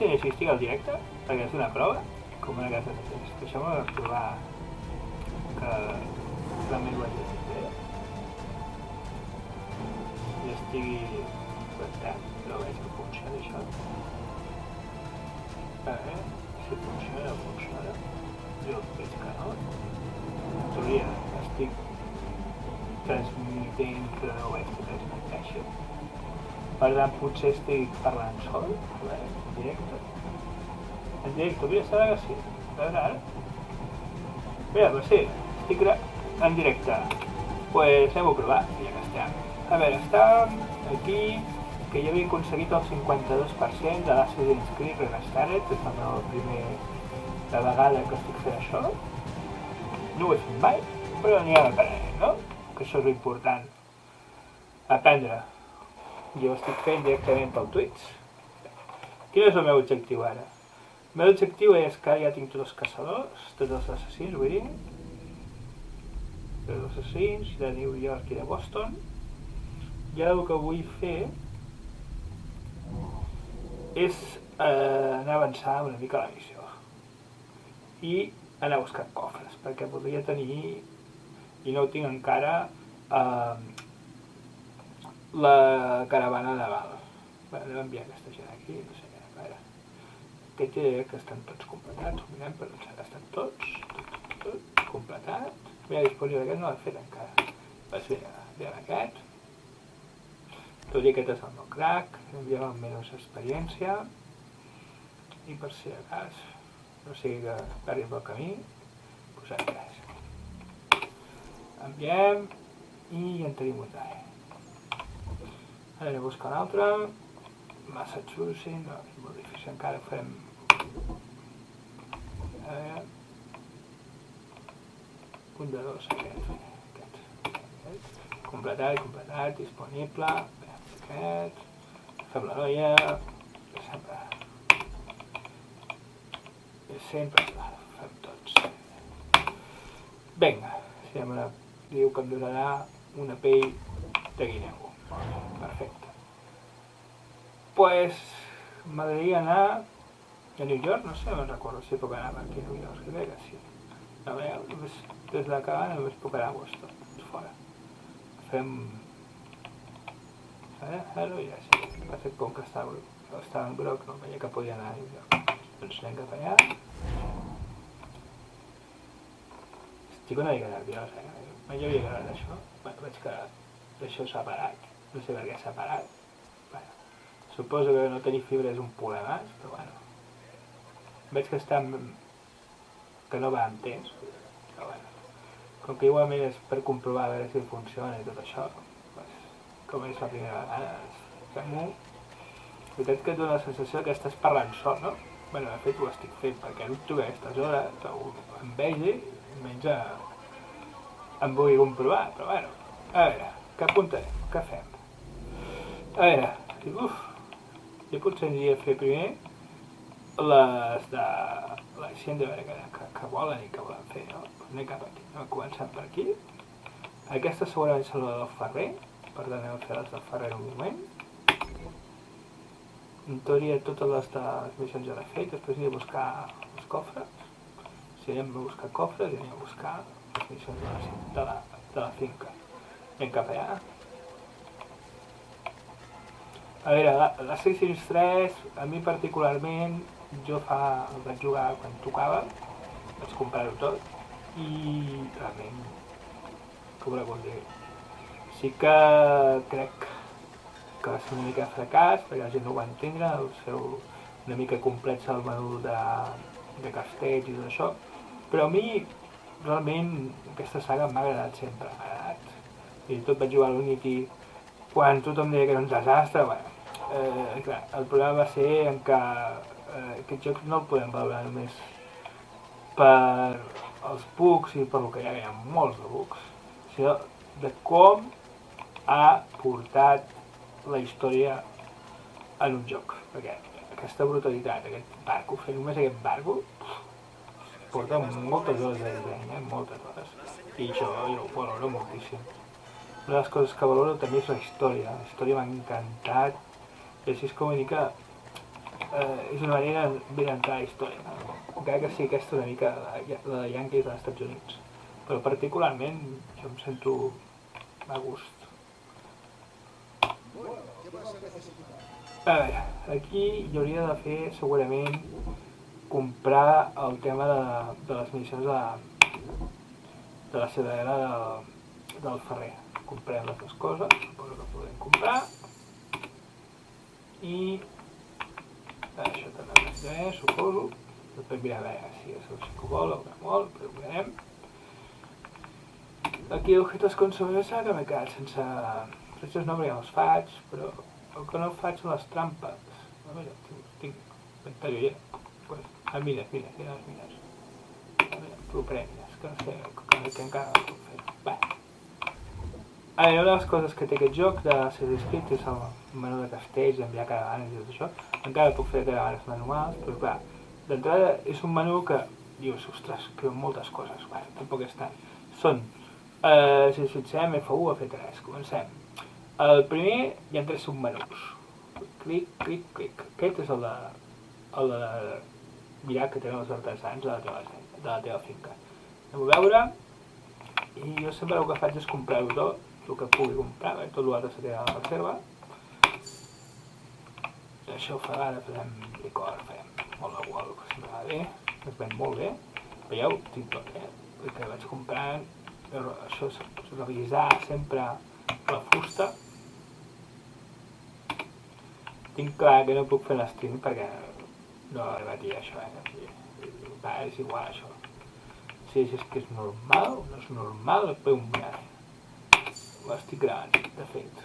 si estic al directe, perquè és una prova, com una casa de temps. Deixeu-me provar que realment ho hagi fet bé. I estigui connectat, però veig que funciona això. A veure si funciona o funciona. Jo veig que no. En teoria estic transmetent, però no veig que transmeteixi. Per tant, potser estic parlant sol, a veure, en directe. En directe, mira, serà que sí. A veure, ara. Mira, pues sí, estic en directe. Pues anem a provar, ja que estem. A veure, estàvem aquí, que ja havia aconseguit el 52% de l'Assassin's Creed Remastered, és la primera vegada que estic fent això. No ho he fet mai, però n'hi ha d'aprenent, no? Que això és important. Aprendre. Jo ho estic fent directament pel Twitch. Quin és el meu objectiu ara? El meu objectiu és que ja tinc tots els caçadors, tots els assassins, vull dir. Tots els assassins de New York i de Boston. I ara el que vull fer és anar a avançar una mica la missió. I anar a buscar cofres, perquè podria tenir, i no ho tinc encara, la caravana naval. Bé, anem a enviar aquesta gent aquí, no sé què, a veure. Aquest que estan tots completats, ho mirem, però estan tots completat. Mira, disponible aquest no l'he fet encara. Doncs mira aquest. Tot i aquest és el meu crack, enviem amb menys experiència. I per si de cas, no sigui que perdi pel camí, posem res. Enviem i en tenim un d'ara. Ara anem a buscar un altre. Massachusetts, no, és molt difícil, encara ho farem. A veure. Un de dos, aquest. Completat, disponible. Aquest. Fem la noia. Sempre fem tots. Vinga, si diu que em donarà una pell de guineu. Perfecte. Pues m'agradaria anar a New York, no sé, no recordo si puc anar aquí a New York, crec que sí. A veure, des de la cabana només puc anar a Boston, fora. Fem... Hello, ja sí. Va ser com que estava en groc, no veia que podia anar a New York. Doncs anem cap allà. Estic una mica nerviós, Mai havia agradat això. Bueno, veig que això s'ha parat. No sé per què s'ha parat. Bueno, suposo que no tenir fibra és un problema, però bueno. Veig que que no va amb temps, però bueno. Com que igualment és per comprovar a veure si funciona i tot això, doncs, com és la primera vegada, fem-ho. La veritat que et dona la sensació que estàs parlant sol, no? Bueno, de fet ho estic fent, perquè no tu a aquestes hores em vegi, menys em vulgui comprovar, però bueno. A veure, què apuntarem? Què fem? A veure, jo potser aniria a fer primer les de la gent de veure què volen i què volen fer, no? Anem cap aquí, anem començant per aquí. Aquesta segurament és la del Ferrer, per tant anem a fer les del Ferrer un moment. En teoria totes les de les missions ja l'he fet, després aniré a buscar els cofres. Si anem a buscar cofres, anem a buscar les missions de la finca. Anem cap allà. A veure, l'Assassin's 3, a mi particularment, el vaig jugar quan tocava, vaig comprar-ho tot, i realment, com ho dir, sí que crec que va ser una mica fracàs, perquè la gent no ho va entendre, una mica complex el menú de castells i tot això, però a mi, realment, aquesta saga m'ha agradat sempre, i tot vaig jugar a l'Unity quan tothom deia que era un desastre, bueno, clar, el problema va ser en que aquest joc no el podem valorar només per els bugs i per lo que hi ha molts de bugs, sinó de com ha portat la història en un joc, perquè aquesta brutalitat, aquest barco, fer només aquest barco, porta moltes hores de disseny, moltes hores, i això jo ho valoro moltíssim. Una de les coses que valoro també és la història m'ha encantat, i així és com una mica és una manera d'entrar a la història, encara que sí aquesta una mica la de Yankees als Estats Units, però particularment jo em sento a gust. A veure, aquí hi hauria de fer segurament comprar el tema de les missions de la ciutadela del Ferrer. Comprem les dues coses, suposo que podem comprar, i això també ho diré, suposo. Després mirar a veure si és el que vol o que vol, però ho veurem. Aquí objetos con sobresa que m'he quedat sense... Aquests no, perquè els faig, però el que no faig són les trampes. A veure, tinc inventari ja. Pues, mira, les mires. Tu premis, que no sé, que encara no puc fer. Va. A veure, una de les coses que té aquest joc de Assassin's Creed és el menú de castells, enviar caravanes i tot això. Encara puc fer caravanes manuals, però clar, d'entrada és un menú que dius, ostres, que moltes coses, bueno, tampoc és tant. Són, si ens fixem, F1 a F3, comencem. El primer hi ha 3 submenús. Clic, clic, clic. Aquest és el de mirar que tenen els artesans de la teva finca. Anem a veure, i jo sempre el que faig és comprar-ho tot, el que pugui comprar, tot l'altre se queda a la reserva. Això ho fa ara, farem licor, farem molt de gual, que sempre va bé, es ven molt bé. Veieu, tinc tot, perquè vaig comprant, això és revisar sempre la fusta. Tinc clar que no puc fer l'estream perquè no he arribat això, va, és igual això. Si és que és normal o no és normal, ho podeu mirar. L'estic gravant, de fet.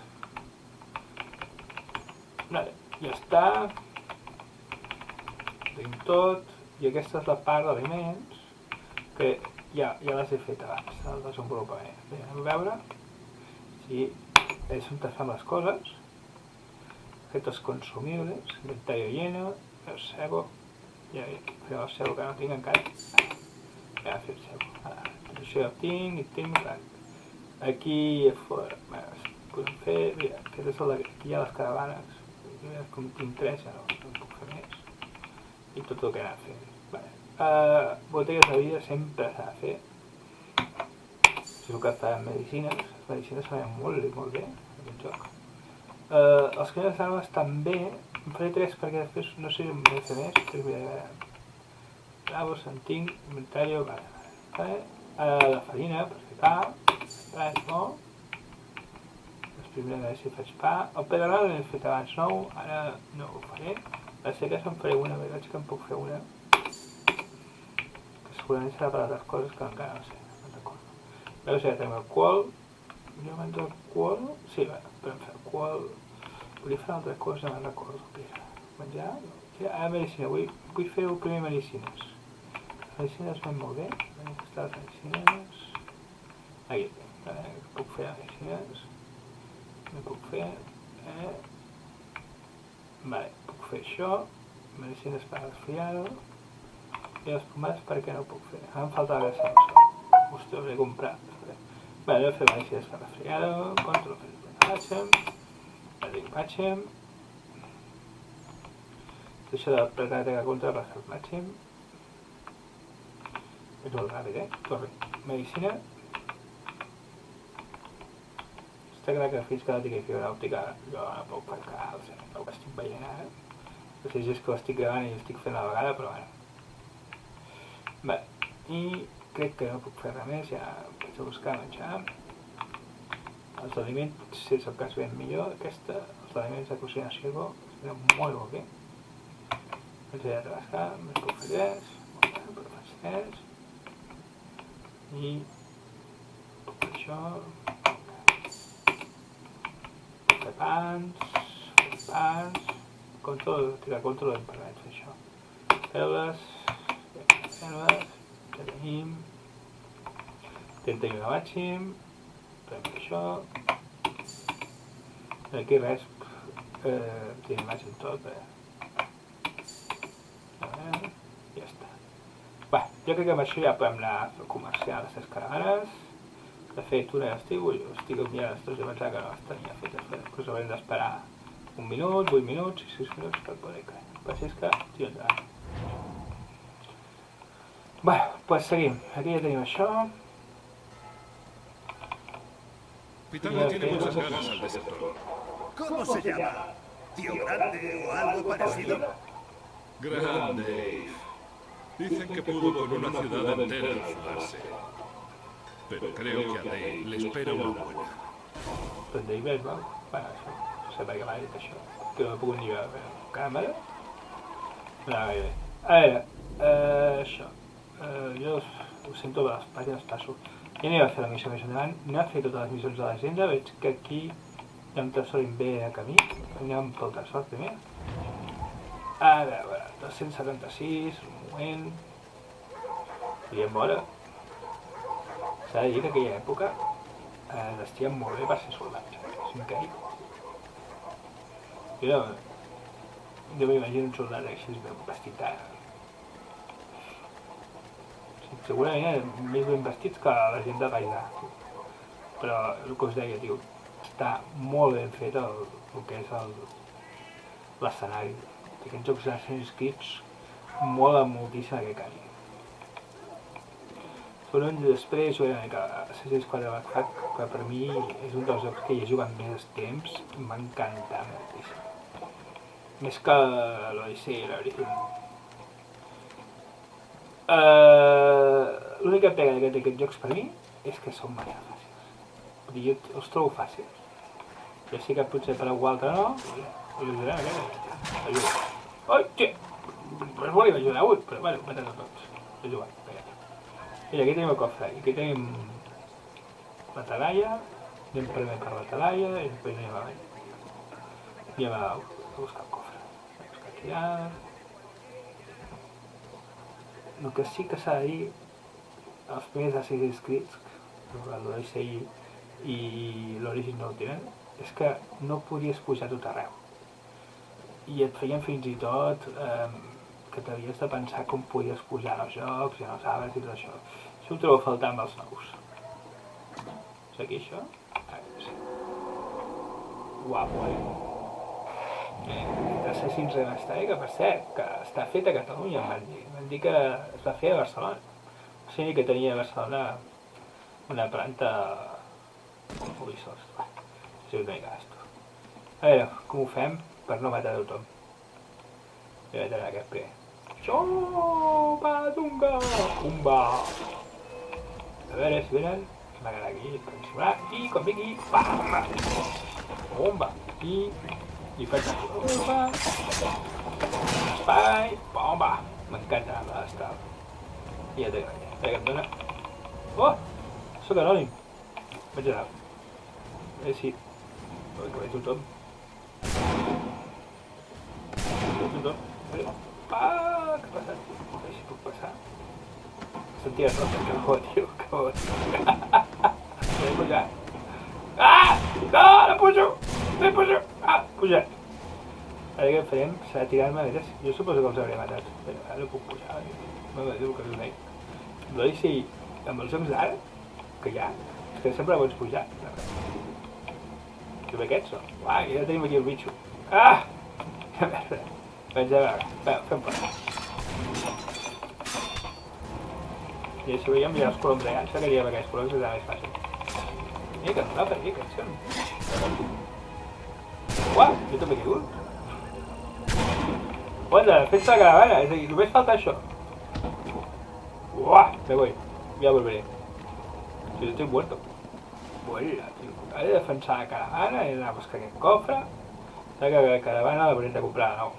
Vale, ja està. Tenim tot. I aquesta és la part d'aliments que ja les he fet abans, el desenvolupament. Bé, anem a veure si és on fem les coses. Objetos consumibles, inventario lleno, el cebo. Ja faré el cebo que no tinc encara. Ja fer el cebo. Això ja ho tinc i tinc... Aquí fora, podem fer, mira, aquest és aquí hi ha les caravanes, com tinc 3 ja no puc fer més, i tot el que he anat fent. Botelles de vida sempre s'ha de fer, és el que fa amb medicines, les medicines fan molt bé en aquest joc. Els canons d'armes també, em faré 3 perquè després no sé on m'he de fer més, però mira, bravos, en tinc, inventari, vale. La farina per fer pa, no. Després a veure si faig pa. El pedregado l'he fet abans nou, ara no ho faré. Les seques en faré una, veig que en puc fer una. Que segurament serà per altres coses que encara no sé, no recordo. Veus si ja tenim el qual. Jo menjo el qual. Sí, va, podem fer el qual. Volia fer una altra cosa, no recordo què era. Menjar? Ara medicina, vull fer el primer medicines. Les medicines van molt bé. Aquestes les medicines... Aquí, puc fer medicines. No puc fer... Vale, puc fer això. Medicines per resfriado. I les pomades perquè no puc fer. Ara em falta la gràcia amb això. Vostè ho he comprat. Vale, no fer medicines per resfriado. Control per màxim. Això de precar contra per fer el màxim. És molt ràpid, Torre. Medicina. Està clar que fins que no tingui fibra òptica jo no puc perquè el que estic veient ara. No sé si és que l'estic gravant i l'estic fent a la vegada, però bueno. Bé, i crec que no puc fer res més, ja vaig a buscar menjar. Els aliments, si és el cas ben millor, els aliments de cocina Sirvo, eren molt bé. Vaig a treballar, més puc fer 3, però faig 3. I puc fer això, fer pans, tirar control em permet fer això. Cèl·lules, ja tenim 31 màxim, podem fer això. Aquí res, tenim màxim tot, ja està. Bé, jo crec que amb això ja podem anar a comerciar les 3 caravanes. De fet, una ja estic mirant les 3 i pensar que no les tenia fetes, però haurem d'esperar 1 minut, 8 minuts i 6 minuts per poder caure. El que passa és que, tio, endavant. Bueno, pues seguim. Aquí ja tenim això. Pitanga tiene muchas ganas al desertor. ¿Cómo se llama? ¿Tío Grande o algo parecido? Gran Dave. Dicen que pudo con una ciudad entera al fugarse. Pero creo que a Dave le espera una buena. Doncs Dave és bo. Bueno, això. No sé per què m'ha dit això. Que no he pogut ni veure. Càmera? No, bé. A veure, això. Jo ho sento per les pàgines, passo. Jo no iba a fer la missió més endavant, no he fet totes les missions de l'agenda, veig que aquí hi ha un tresor bé de camí, anem pel tresor primer. A veure, 276, un moment... Podríem veure. S'ha de dir que aquella època vestien molt bé per ser soldats, és increïble. Jo m'imagino un soldat així vestit ara. Segurament eren més ben vestits que la gent de Gaidà. Però el que us deia, tio, està molt ben fet el que és l'escenari. Aquests jocs d'Assassin's Creed molen moltíssim aquest canvi. Són uns després, que Assassin's Creed Black Flag, que per mi és un dels jocs que hi he jugat més temps, m'ha encantat moltíssim. Més que l'Odyssey i l'Origin. L'única pega d'aquests jocs per mi és que són massa fàcils. Vull dir, jo els trobo fàcils. Jo sé que potser per algú altre no, us ajudarem aquest. Ajuda. Oi, tio! Res volia ajudar avui, però bueno, matem tots. He jugat, mira, aquí tenim el cofre, i aquí tenim la talaia, anem primer per la talaia i després anem avall. I anem a buscar el cofre. A buscar tirar... El que sí que s'ha de dir, els primers Assassin's Creed, l'Odyssey i l'Origin no ho tenen, és que no podies pujar tot arreu. I et feien fins i tot que t'havies de pensar com podies pujar als jocs i als arbres i tot això. Això ho trobo a faltar amb els nous. És aquí això? Sí. Guapo, Assassin's Remastered, que per cert, que està fet a Catalunya, em van dir. Van dir que es va fer a Barcelona. O sigui que tenia a Barcelona una planta... Ubisoft. Ha sigut una mica gasto. A veure, com ho fem per no matar tothom? Jo vaig anar aquest primer. Xopadunga! Pumba! A veure si venen. M'agrada aquí, per encimular. I quan vingui, pam! Bomba! I faig la bomba, espai, bomba! M'encanta l'estal. I ja tenim aquí. Espera que em dóna. Oh! Soc anònim. Vaig anar. A veure si... Ui, que veig tothom. Ah, què ha passat? A veure si puc passar. Sentia rosa, que bo, tio, que bo. He pujat. Ah! No, no pujo! No pujo! Ah, pujat. Ara què farem? S'ha de tirar-me a veure. Jo suposo que els hauré matat. Però ara no puc pujar. No me diu que us ho dic. L'Odyssey, amb els jocs d'ara, que hi ha, és que sempre pots pujar. Que bé aquests són. Uah, ja tenim aquí el bitxo. Ah! Que merda. Vaig a veure. Fem pas. I si veiem ja els coloms allà, em sembla que aquests coloms és més fàcil. Que no va per aquí, aquests són. Uah, jo també he caigut. Onda, festa de caravana, és a dir, només falta això. Uah, me voy. Ya volveré. Si estoy muerto. Vuela, tío. He de defensar la caravana, he d'anar a buscar aquest cofre. Saps que la caravana l'hauré de comprar de nou.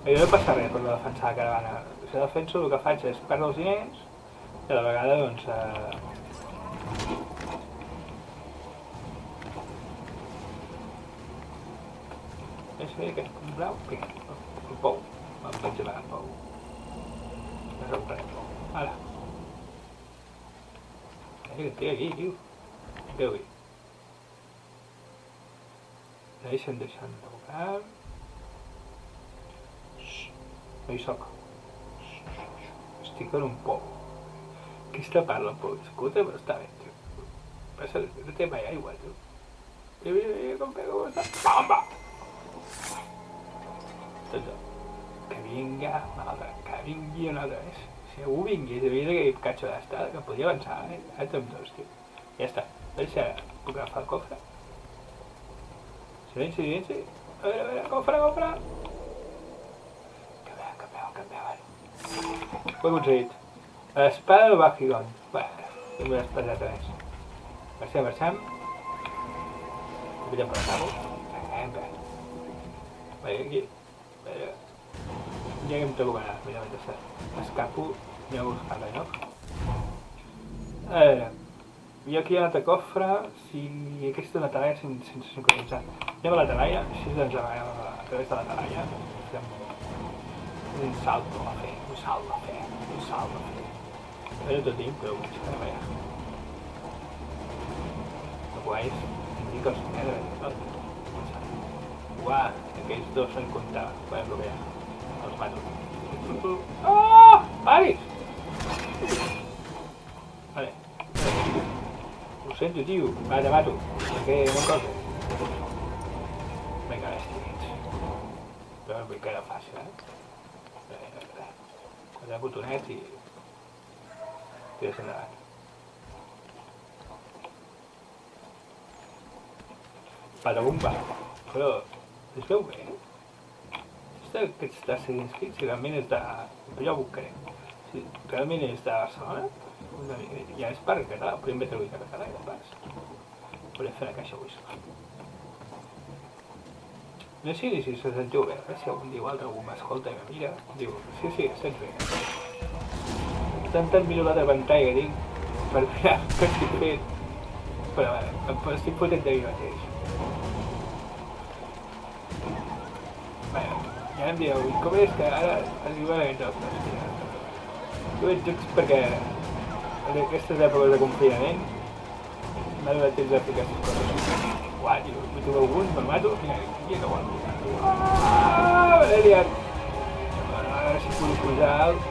Jo no passa res per no defensar la caravana. Si defenso el que faig és perdre els diners i a la vegada, doncs... És bé aquest blau? Vinga, el pou. Em vaig amagar el pou. No recuperem el pou. Ara. Que té aquí, tio. Què vull? Deixa'm de tocar. No hi soc. Estic en un pou. Aquesta parla un pou discuta, però està bé, tio. No té mai aigua, tio. Mira, com pega, com està. Bomba! Tot. Que vinga un altre, que vingui un altre més. Si algú vingués i veia aquell catxo d'estada, que podia avançar, Ara amb dos, tio. Ja està. A veure si ara puc agafar el cofre. Silenci, silenci. A veure, cofre, cofre. Canviaven. Ho he aconseguit. Espada del Bajigon. Bueno, tinc una espadeta més. Marxem. Podríem passar-ho. Vaja, aquí. Vaja. Ja que em trobo que anar. Mira, mentre escapo, anem a buscar-la, no? A veure. Hi ha aquí un altre cofre, si aquesta és una talaia sense sincronitzar. Anem a la talaia, així doncs a través de la talaia. Fem un salt a fer. A veure tot tinc, però vull que veia. El guais, indica els negres i tot. Uah, aquells dos se'n comptava. Podem bloquear. Els mato. Ah! Paris! Vale. Ho sento, tio. Va, te mato. Perquè no em cosa. Vinga, estiguits. Però vull que era fàcil, Quatre botonets i... tires endavant. Patagumba. Però... es veu bé? Aquests seguint inscrits, si realment és de... però ja ho buscaré. Si realment és de Barcelona, ja és per català, podem haver traduït a català i de pas. Podem fer la caixa whisky. No sé si se sentiu bé, si algun dia o altre algú m'escolta i me mira, diu, sí, sents bé. Tantes miro l'altra pantalla que tinc per mirar què estic fent, però em estic fotent de mi mateix. Ja em dieu, com és que ara es diuen aquests jocs? Jo veig jocs perquè en aquestes èpoques de confinament m'ha donat temps de ficar aquestes coses. Uah, tio, m'hi trobo algun, me'l mato, mira, aquí no ho aguanto. M'he liat. A veure si puc pujar alt,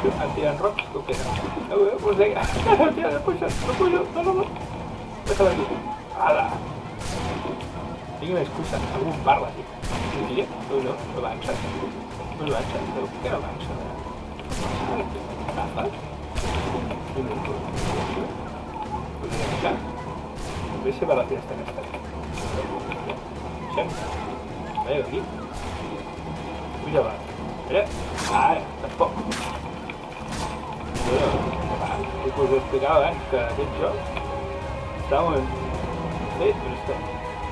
em tiren rocs, o què? A veure, us deia, no pujo, no. Deixa-la aquí. Ala. Tinc una excusa, algú em parla, tio. Mira, no avança. No avança, però per què no avança? Agafes? Podria avançar. Només se va la finestra aquesta. Deixem. Vaja, aquí. Puja va. Mira. Ara, tampoc. Us ho explicava abans que aquest joc està molt fet, però és que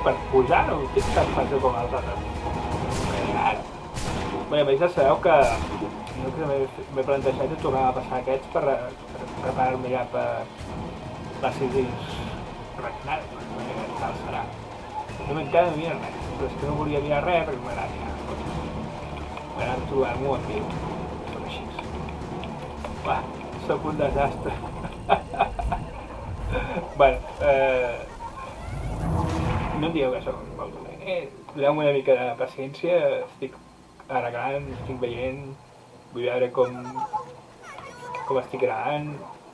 per pujar no ho tinc tan fàcil com els altres. Bé, a més ja sabeu que m'he plantejat de tornar a passar aquests per preparar-me ja per l'Assassin's Creed, perquè tal serà. No m'encara no mira res, però és que no volia mirar res perquè m'agrada trobar-m'ho en viu. Són així. Uah, sóc un desastre. Bueno, no em dieu que sóc molt dolent. Doneu-me una mica de paciència, estic arreglant, estic veient, vull veure com estic gravant.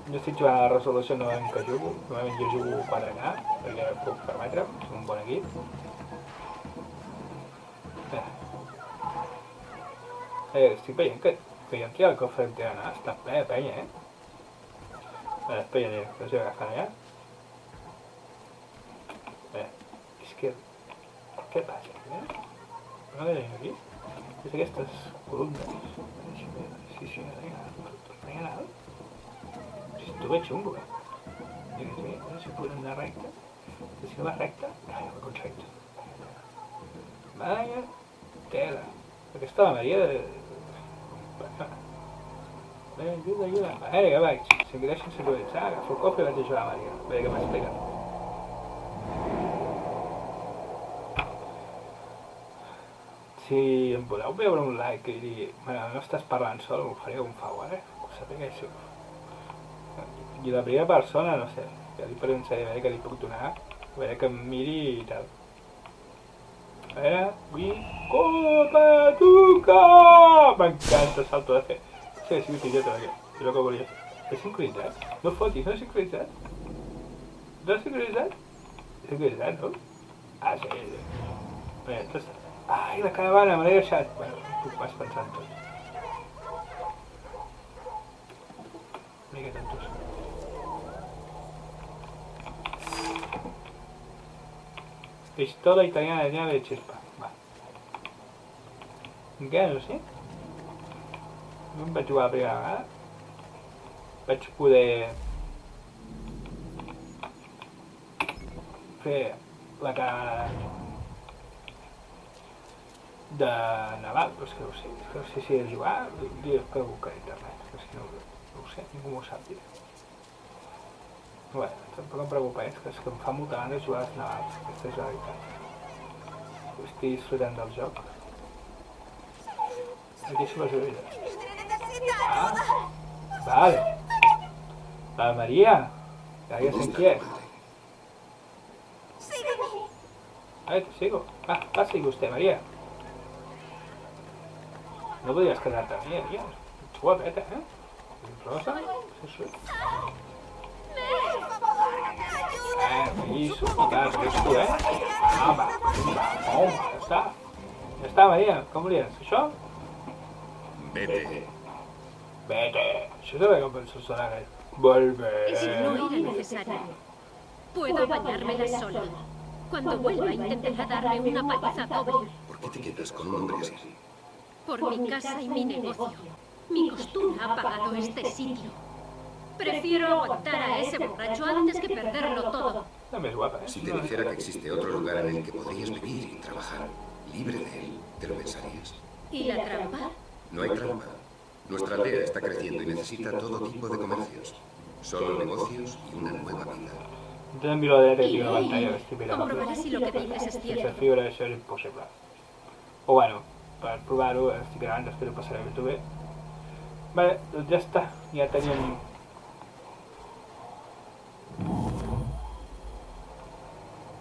No estic jugant a la resolució en què jugo, normalment jo jugo 4K, perquè puc permetre'm, és un bon equip. Estic veient que jo aquí al cofre em tenen anar, està ple de penya, Espera, no sé agafar allà. És que... què passa aquí, No veiem aquí? És aquestes columnes. Sí, no si esto veig xungo, no sé si podem anar recte. Si no va recte, no ho he aconseguit. Vaya tela. Aquesta la Maria de... Ajuda. A veure, que vaig. Si em deixen sincronitzar, agafo el cofre i vaig ajudar a Maria. A veure què m'explica. Si em podeu veure un like i dir no estàs parlant sol, m'ho faré un favor, Ho sapiguéssiu. I la primera persona, no sé, ja li pensaré a veure què li puc donar, a veure que em miri i tal. A veure, Copa Tuca! M'encanta el salto de fe. Sí, ha sigut idiota aquest, és el que volia fer. És sincronitzat? No fotis, no és sincronitzat? No és sincronitzat? És sincronitzat, no? Ah, sí. Bé, Ai, la caravana, me l'he deixat. Bueno, tu vas pensant tot. Una miqueta tos. Pistola italiana de llave de chispa. Va. Encara no sé. No em vaig jugar la primera vegada. Vaig poder fer la caravana de Naval, però és que no ho sé. És que no sé si he de jugar, li he de buscar a internet. És que no ho sé, ningú m'ho sap dir. Bueno, tampoc em preocupa, és que em fa molta gana de jugar als Navals, aquesta és la veritat. Estic disfrutant del joc. Aquí se les oïdes. Ah, vale. La María, ya sé quién es. Vale, te sigo. Ah, sigue usted, María. No podrías quedarte a mí, María. Es guapeta, ¿eh? Rosa, eso es. Eso, claro, eres tú, ¿eh? Ah, va, ja està. Ja està, Maria, com volies? Això? Vete. Vete. Això també com penso sonar, eh? Volver. Eso no era necesario. Puedo bañármela sola. Cuando vuelva intentará darme una paliza doble. ¿Por qué te quedas con un hombre así? Por mi casa y mi negocio. Mi costura ha pagado este sitio. Prefiero aguantar a ese borracho antes que perderlo todo. També és guapa, eh? Si te dijera que existe otro lugar en el que podrías vivir y trabajar, libre de él, ¿te lo pensarías? ¿Y la trampa? No hay trampa. Nuestra aldea está creciendo y necesita todo tipo de comercios. Solo negocios y una nueva vida. Entonces miro a la dreta que tinc una pantalla que estic mirant. Comprobaré si lo que dices es Sense cierto. fibra això és impossible. O bueno, per provar-ho estic gravant, després ho passaré a YouTube. Vale, doncs ja està. Ja teníem...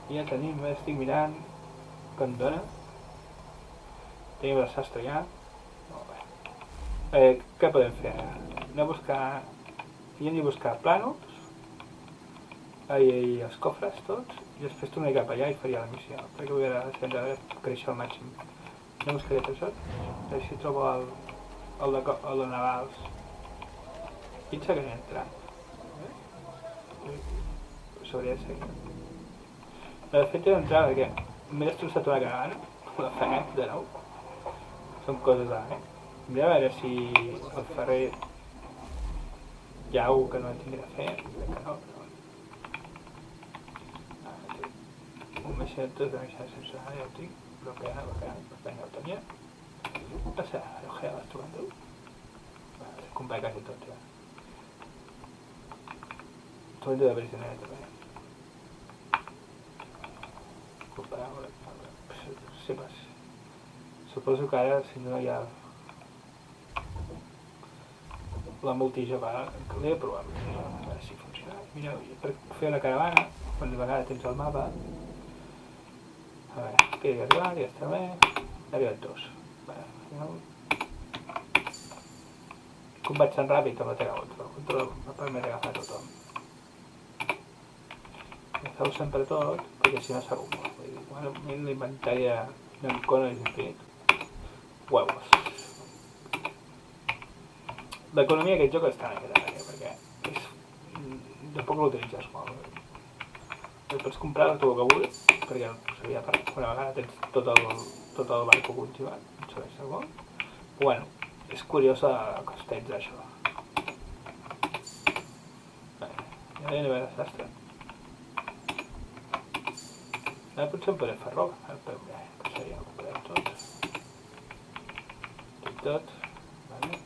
Ja tenim, estic mirant què em dona. Tenim el sastre ja. Molt bé. Què podem fer? Anem a buscar... Hem de buscar plànols. I els cofres tots. I després tornaré cap allà i faria la missió. Perquè vull veure créixer al màxim. Anem a buscar aquest tresor. A veure si trobo el de Navals. Pensa que no he entrat. S'hauria de seguir. De fet he d'entrar perquè m'he destrossat una caravana, la faré de nou. Són coses d'ara, eh? Mira a veure si el ferrer hi ha alguna que no tindré a fer, crec que no, però... Un meixetes de meixetes sense ja ho tinc, bloqueat, per tant ja ho tenia. No sé, ja l'has trobat tu? S'ha comprat quasi tot ja. Tot de prisionera també. Sí, pues. Suposo que ara, si no hi ha la multijugada, l'he de provar, a veure si funciona. Mira, per fer una caravana, quan de vegades tens el mapa, a veure, que he arribat, ja està bé, he arribat dos. Combat tan ràpid que no té gaut, però el control no permet agafar tothom. Agafeu sempre tot, perquè si no s'arrumba. Bueno, l'inventari d'en Conan és infinit. Huevos. L'economia d'aquest joc està en aquest perquè és... tampoc l'utilitzes molt. Pots comprar tot el que vulguis, perquè seria per una vegada tens tot el barco cultivat, no sabeu segon. Bueno, és curiós el costeig d'això. Ja anem a veure sastre. Ara potser em podré fer roba, que seria el que podem tot. Tot, vale.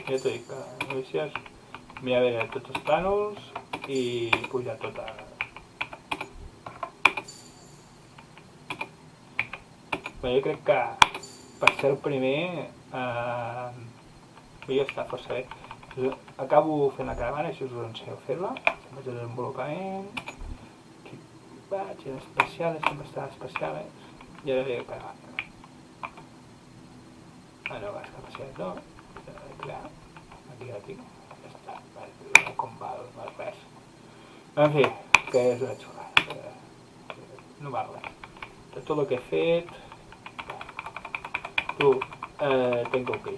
Ja t'ho dic, novícies, mirar a veure tots els plànols i pujar tot a... Bé, jo crec que per ser el primer ja està força bé. Acabo fent la caravana, si us ho ensenyo a fer-la. Vaig al desenvolupament, aquí vaig, en especiales, sempre estan especiales, i ara ve caravana. Ah, no, les capacitats no, clar, aquí la tinc, ja està, com val res. En fi, que és una xorrada. no val res. De tot el que he fet... Tu, tenc que